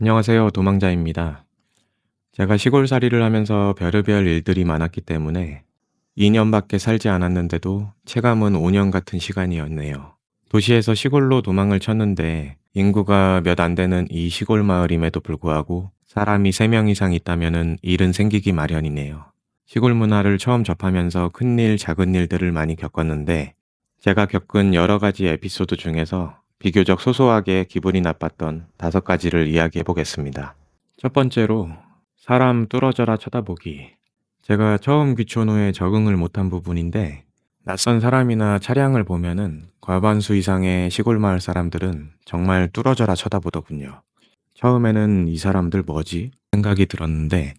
안녕하세요. 도망자입니다. 제가 시골살이를 하면서 별의별 일들이 많았기 때문에 2년밖에 살지 않았는데도 체감은 5년 같은 시간이었네요. 도시에서 시골로 도망을 쳤는데 인구가 몇 안 되는 이 시골 마을임에도 불구하고 사람이 3명 이상 있다면은 일은 생기기 마련이네요. 시골 문화를 처음 접하면서 큰일, 작은 일들을 많이 겪었는데 제가 겪은 여러 가지 에피소드 중에서 비교적 소소하게 기분이 나빴던 5가지를 이야기해 보겠습니다. 첫 번째로 사람 뚫어져라 쳐다보기. 제가 처음 귀촌 후에 적응을 못한 부분인데 낯선 사람이나 차량을 보면은 과반수 이상의 시골 마을 사람들은 정말 뚫어져라 쳐다보더군요. 처음에는 이 사람들 뭐지? 생각이 들었는데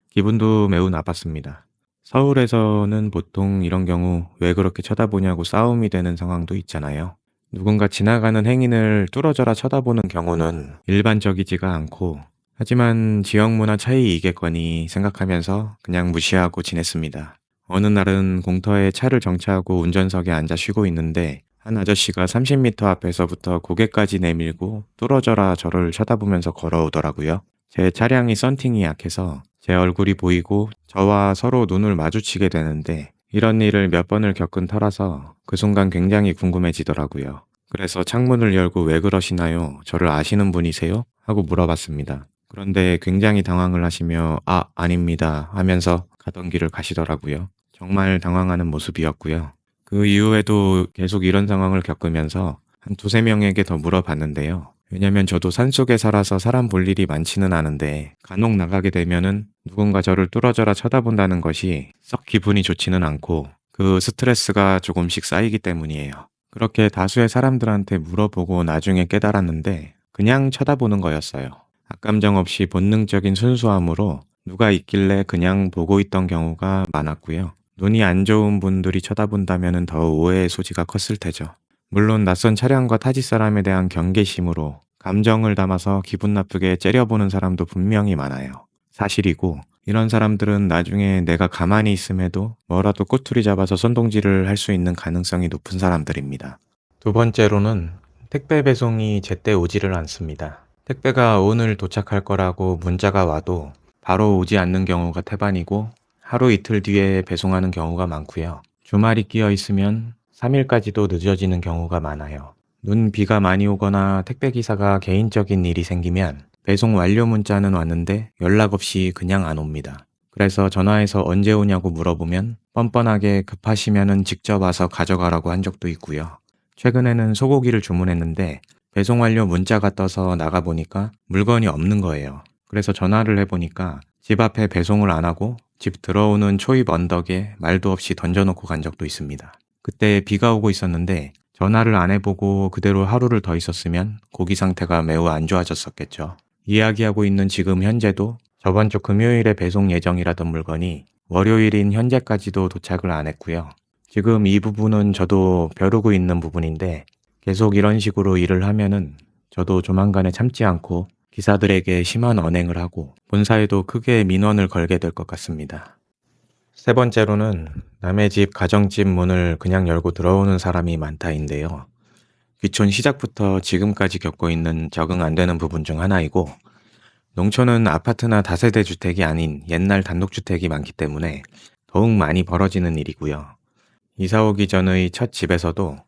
기분도 매우 나빴습니다. 서울에서는 보통 이런 경우 왜 그렇게 쳐다보냐고 싸움이 되는 상황도 있잖아요. 누군가 지나가는 행인을 뚫어져라 쳐다보는 경우는 일반적이지가 않고 하지만 지역 문화 차이이겠거니 생각하면서 그냥 무시하고 지냈습니다. 어느 날은 공터에 차를 정차하고 운전석에 앉아 쉬고 있는데 한 아저씨가 30m 앞에서부터 고개까지 내밀고 뚫어져라 저를 쳐다보면서 걸어오더라고요. 제 차량이 썬팅이 약해서 제 얼굴이 보이고 저와 서로 눈을 마주치게 되는데 이런 일을 몇 번을 겪은 터라서 그 순간 굉장히 궁금해지더라고요. 그래서 창문을 열고 왜 그러시나요? 저를 아시는 분이세요? 하고 물어봤습니다. 그런데 굉장히 당황을 하시며 아닙니다 하면서 가던 길을 가시더라고요. 정말 당황하는 모습이었고요. 그 이후에도 계속 이런 상황을 겪으면서 한 두세 명에게 더 물어봤는데요. 왜냐면 저도 산속에 살아서 사람 볼 일이 많지는 않은데 간혹 나가게 되면은 누군가 저를 뚫어져라 쳐다본다는 것이 썩 기분이 좋지는 않고 그 스트레스가 조금씩 쌓이기 때문이에요. 그렇게 다수의 사람들한테 물어보고 나중에 깨달았는데 그냥 쳐다보는 거였어요. 악감정 없이 본능적인 순수함으로 누가 있길래 그냥 보고 있던 경우가 많았고요. 눈이 안 좋은 분들이 쳐다본다면 더 오해의 소지가 컸을 테죠. 물론 낯선 차량과 타지 사람에 대한 경계심으로 감정을 담아서 기분 나쁘게 째려보는 사람도 분명히 많아요. 사실이고 이런 사람들은 나중에 내가 가만히 있음에도 뭐라도 꼬투리 잡아서 손동질을 할 수 있는 가능성이 높은 사람들입니다. 두 번째로는 택배 배송이 제때 오지를 않습니다. 택배가 오늘 도착할 거라고 문자가 와도 바로 오지 않는 경우가 태반이고 하루 이틀 뒤에 배송하는 경우가 많고요. 주말이 끼어 있으면 3일까지도 늦어지는 경우가 많아요. 비가 많이 오거나 택배기사가 개인적인 일이 생기면 배송 완료 문자는 왔는데 연락 없이 그냥 안 옵니다. 그래서 전화해서 언제 오냐고 물어보면 뻔뻔하게 급하시면은 직접 와서 가져가라고 한 적도 있고요. 최근에는 소고기를 주문했는데 배송 완료 문자가 떠서 나가보니까 물건이 없는 거예요. 그래서 전화를 해보니까 집 앞에 배송을 안 하고 집 들어오는 초입 언덕에 말도 없이 던져놓고 간 적도 있습니다. 그때 비가 오고 있었는데 전화를 안 해보고 그대로 하루를 더 있었으면 고기 상태가 매우 안 좋아졌었겠죠. 이야기하고 있는 지금 현재도 저번 주 금요일에 배송 예정이라던 물건이 월요일인 현재까지도 도착을 안 했고요. 지금 이 부분은 저도 벼르고 있는 부분인데 계속 이런 식으로 일을 하면은 저도 조만간에 참지 않고 기사들에게 심한 언행을 하고 본사에도 크게 민원을 걸게 될 것 같습니다. 세 번째로는 남의 집 가정집 문을 그냥 열고 들어오는 사람이 많다인데요. 귀촌 시작부터 지금까지 겪고 있는 적응 안 되는 부분 중 하나이고 농촌은 아파트나 다세대 주택이 아닌 옛날 단독주택이 많기 때문에 더욱 많이 벌어지는 일이고요. 이사 오기 전의 첫 집에서도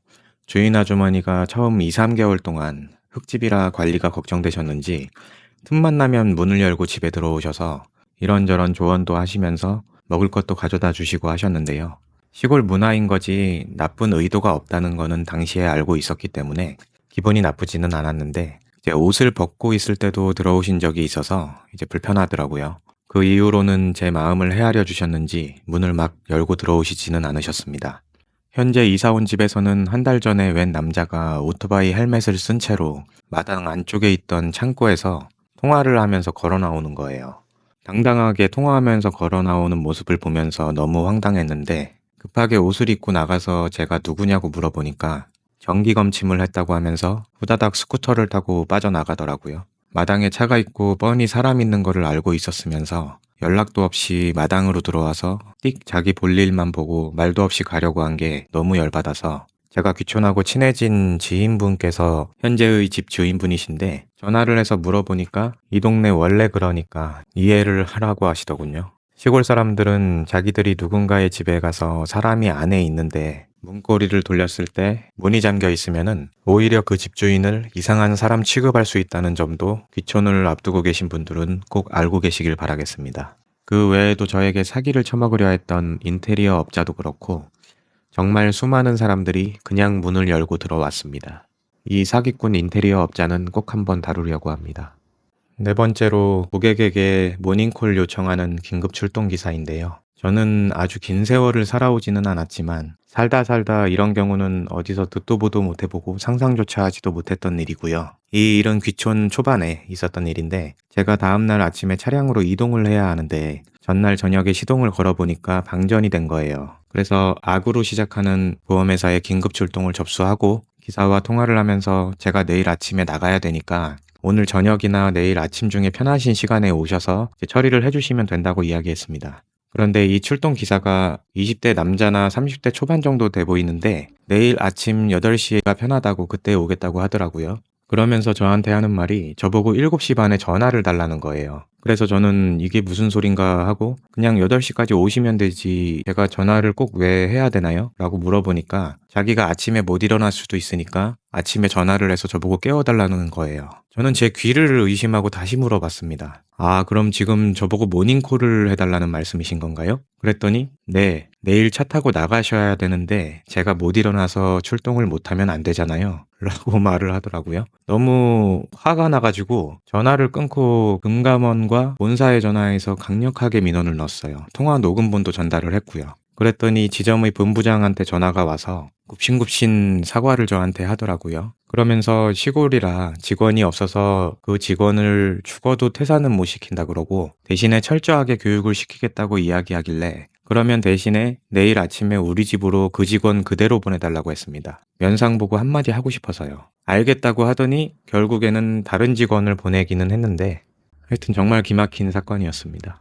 주인 아주머니가 처음 2, 3개월 동안 흙집이라 관리가 걱정되셨는지 틈만 나면 문을 열고 집에 들어오셔서 이런저런 조언도 하시면서 먹을 것도 가져다 주시고 하셨는데요. 시골 문화인 거지 나쁜 의도가 없다는 거는 당시에 알고 있었기 때문에 기분이 나쁘지는 않았는데 이제 옷을 벗고 있을 때도 들어오신 적이 있어서 이제 불편하더라고요. 그 이후로는 제 마음을 헤아려 주셨는지 문을 막 열고 들어오시지는 않으셨습니다. 현재 이사 온 집에서는 한 달 전에 웬 남자가 오토바이 헬멧을 쓴 채로 마당 안쪽에 있던 창고에서 통화를 하면서 걸어 나오는 거예요. 당당하게 통화하면서 걸어 나오는 모습을 보면서 너무 황당했는데 급하게 옷을 입고 나가서 제가 누구냐고 물어보니까 정기 검침을 했다고 하면서 후다닥 스쿠터를 타고 빠져나가더라고요. 마당에 차가 있고 뻔히 사람 있는 거를 알고 있었으면서 연락도 없이 마당으로 들어와서 띡 자기 볼 일만 보고 말도 없이 가려고 한 게 너무 열받아서 제가 귀촌하고 친해진 지인분께서 현재의 집 주인분이신데 전화를 해서 물어보니까 이 동네 원래 그러니까 이해를 하라고 하시더군요. 시골 사람들은 자기들이 누군가의 집에 가서 사람이 안에 있는데 문고리를 돌렸을 때 문이 잠겨 있으면은 오히려 그 집주인을 이상한 사람 취급할 수 있다는 점도 귀촌을 앞두고 계신 분들은 꼭 알고 계시길 바라겠습니다. 그 외에도 저에게 사기를 쳐먹으려 했던 인테리어 업자도 그렇고 정말 수많은 사람들이 그냥 문을 열고 들어왔습니다. 이 사기꾼 인테리어 업자는 꼭 한번 다루려고 합니다. 네 번째로 고객에게 모닝콜 요청하는 긴급 출동 기사인데요. 저는 아주 긴 세월을 살아오지는 않았지만 살다 이런 경우는 어디서 듣도 보도 못해보고 상상조차 하지도 못했던 일이고요. 이 일은 귀촌 초반에 있었던 일인데 제가 다음날 아침에 차량으로 이동을 해야 하는데 전날 저녁에 시동을 걸어보니까 방전이 된 거예요. 그래서 악으로 시작하는 보험회사의 긴급 출동을 접수하고 기사와 통화를 하면서 제가 내일 아침에 나가야 되니까 오늘 저녁이나 내일 아침 중에 편하신 시간에 오셔서 처리를 해주시면 된다고 이야기했습니다. 그런데 이 출동 기사가 20대 남자나 30대 초반 정도 돼 보이는데 내일 아침 8시가 편하다고 그때 오겠다고 하더라고요. 그러면서 저한테 하는 말이 저보고 7시 반에 전화를 달라는 거예요. 그래서 저는 이게 무슨 소린가 하고 그냥 8시까지 오시면 되지 제가 전화를 꼭 왜 해야 되나요? 라고 물어보니까 자기가 아침에 못 일어날 수도 있으니까 아침에 전화를 해서 저보고 깨워달라는 거예요. 저는 제 귀를 의심하고 다시 물어봤습니다. 아, 그럼 지금 저보고 모닝콜을 해달라는 말씀이신 건가요? 그랬더니 네, 내일 차 타고 나가셔야 되는데 제가 못 일어나서 출동을 못하면 안 되잖아요. 라고 말을 하더라고요. 너무 화가 나가지고 전화를 끊고 금감원과 본사에 전화해서 강력하게 민원을 넣었어요. 통화 녹음본도 전달을 했고요. 그랬더니 지점의 본부장한테 전화가 와서 굽신굽신 사과를 저한테 하더라고요. 그러면서 시골이라 직원이 없어서 그 직원을 죽어도 퇴사는 못 시킨다 그러고 대신에 철저하게 교육을 시키겠다고 이야기하길래 그러면 대신에 내일 아침에 우리 집으로 그 직원 그대로 보내달라고 했습니다. 면상 보고 한마디 하고 싶어서요. 알겠다고 하더니 결국에는 다른 직원을 보내기는 했는데 하여튼 정말 기막힌 사건이었습니다.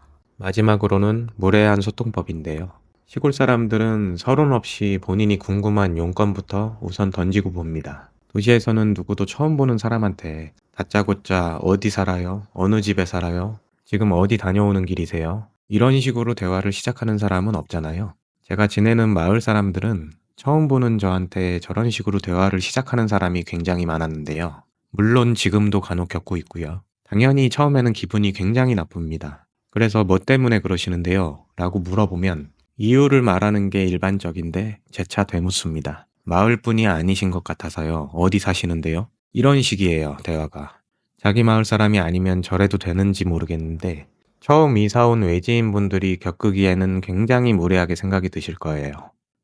마지막으로는 무례한 소통법인데요. 시골 사람들은 서론 없이 본인이 궁금한 용건부터 우선 던지고 봅니다. 도시에서는 누구도 처음 보는 사람한테 다짜고짜 어디 살아요? 어느 집에 살아요? 지금 어디 다녀오는 길이세요? 이런 식으로 대화를 시작하는 사람은 없잖아요. 제가 지내는 마을 사람들은 처음 보는 저한테 저런 식으로 대화를 시작하는 사람이 굉장히 많았는데요. 물론 지금도 간혹 겪고 있고요. 당연히 처음에는 기분이 굉장히 나쁩니다. 그래서 뭐 때문에 그러시는데요? 라고 물어보면 이유를 말하는 게 일반적인데 재차 되묻습니다. 마을분이 아니신 것 같아서요. 어디 사시는데요? 이런 식이에요, 대화가. 자기 마을 사람이 아니면 저래도 되는지 모르겠는데 처음 이사 온 외지인 분들이 겪으기에는 굉장히 무례하게 생각이 드실 거예요.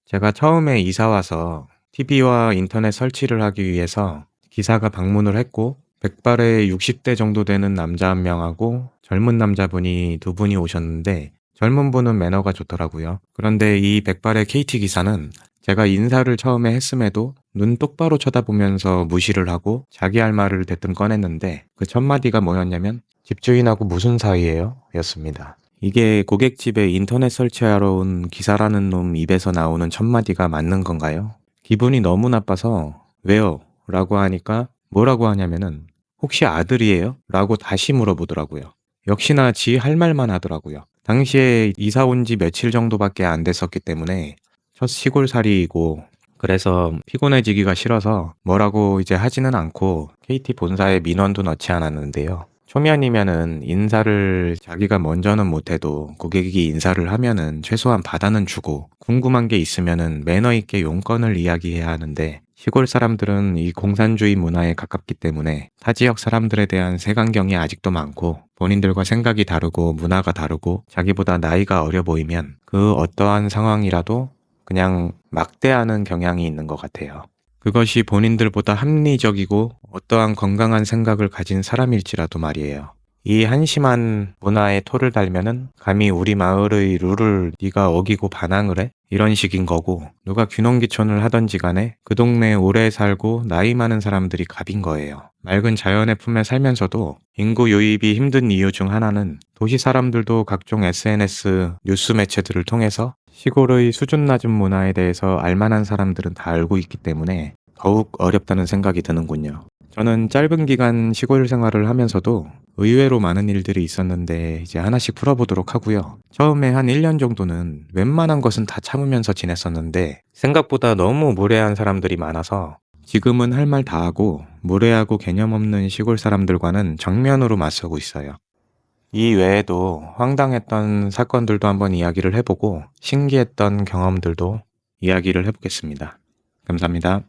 제가 처음에 이사 와서 TV와 인터넷 설치를 하기 위해서 기사가 방문을 했고 백발에 60대 정도 되는 남자 한 명하고 젊은 남자분이 두 분이 오셨는데 젊은 분은 매너가 좋더라고요. 그런데 이 백발의 KT 기사는 제가 인사를 처음에 했음에도 눈 똑바로 쳐다보면서 무시를 하고 자기 할 말을 대뜸 꺼냈는데 그 첫 마디가 뭐였냐면 집주인하고 무슨 사이예요? 였습니다. 이게 고객집에 인터넷 설치하러 온 기사라는 놈 입에서 나오는 첫 마디가 맞는 건가요? 기분이 너무 나빠서 왜요? 라고 하니까 뭐라고 하냐면은 혹시 아들이에요? 라고 다시 물어보더라고요. 역시나 지 할 말만 하더라고요. 당시에 이사 온 지 며칠 정도밖에 안 됐었기 때문에 첫 시골살이이고 그래서 피곤해지기가 싫어서 뭐라고 이제 하지는 않고 KT 본사에 민원도 넣지 않았는데요. 초면이면은 인사를 자기가 먼저는 못해도 고객이 인사를 하면은 최소한 받아는 주고 궁금한 게 있으면은 매너 있게 용건을 이야기해야 하는데 시골 사람들은 이 공산주의 문화에 가깝기 때문에 타 지역 사람들에 대한 색안경이 아직도 많고 본인들과 생각이 다르고 문화가 다르고 자기보다 나이가 어려 보이면 그 어떠한 상황이라도 그냥 막대하는 경향이 있는 것 같아요. 그것이 본인들보다 합리적이고 어떠한 건강한 생각을 가진 사람일지라도 말이에요. 이 한심한 문화에 토를 달면은 감히 우리 마을의 룰을 네가 어기고 반항을 해? 이런 식인 거고 누가 귀농귀촌을 하던지 간에 그 동네에 오래 살고 나이 많은 사람들이 갑인 거예요. 맑은 자연의 품에 살면서도 인구 유입이 힘든 이유 중 하나는 도시 사람들도 각종 SNS, 뉴스 매체들을 통해서 시골의 수준 낮은 문화에 대해서 알만한 사람들은 다 알고 있기 때문에 더욱 어렵다는 생각이 드는군요. 저는 짧은 기간 시골 생활을 하면서도 의외로 많은 일들이 있었는데 이제 하나씩 풀어보도록 하고요. 처음에 한 1년 정도는 웬만한 것은 다 참으면서 지냈었는데 생각보다 너무 무례한 사람들이 많아서 지금은 할 말 다 하고 무례하고 개념 없는 시골 사람들과는 정면으로 맞서고 있어요. 이 외에도 황당했던 사건들도 한번 이야기를 해보고 신기했던 경험들도 이야기를 해보겠습니다. 감사합니다.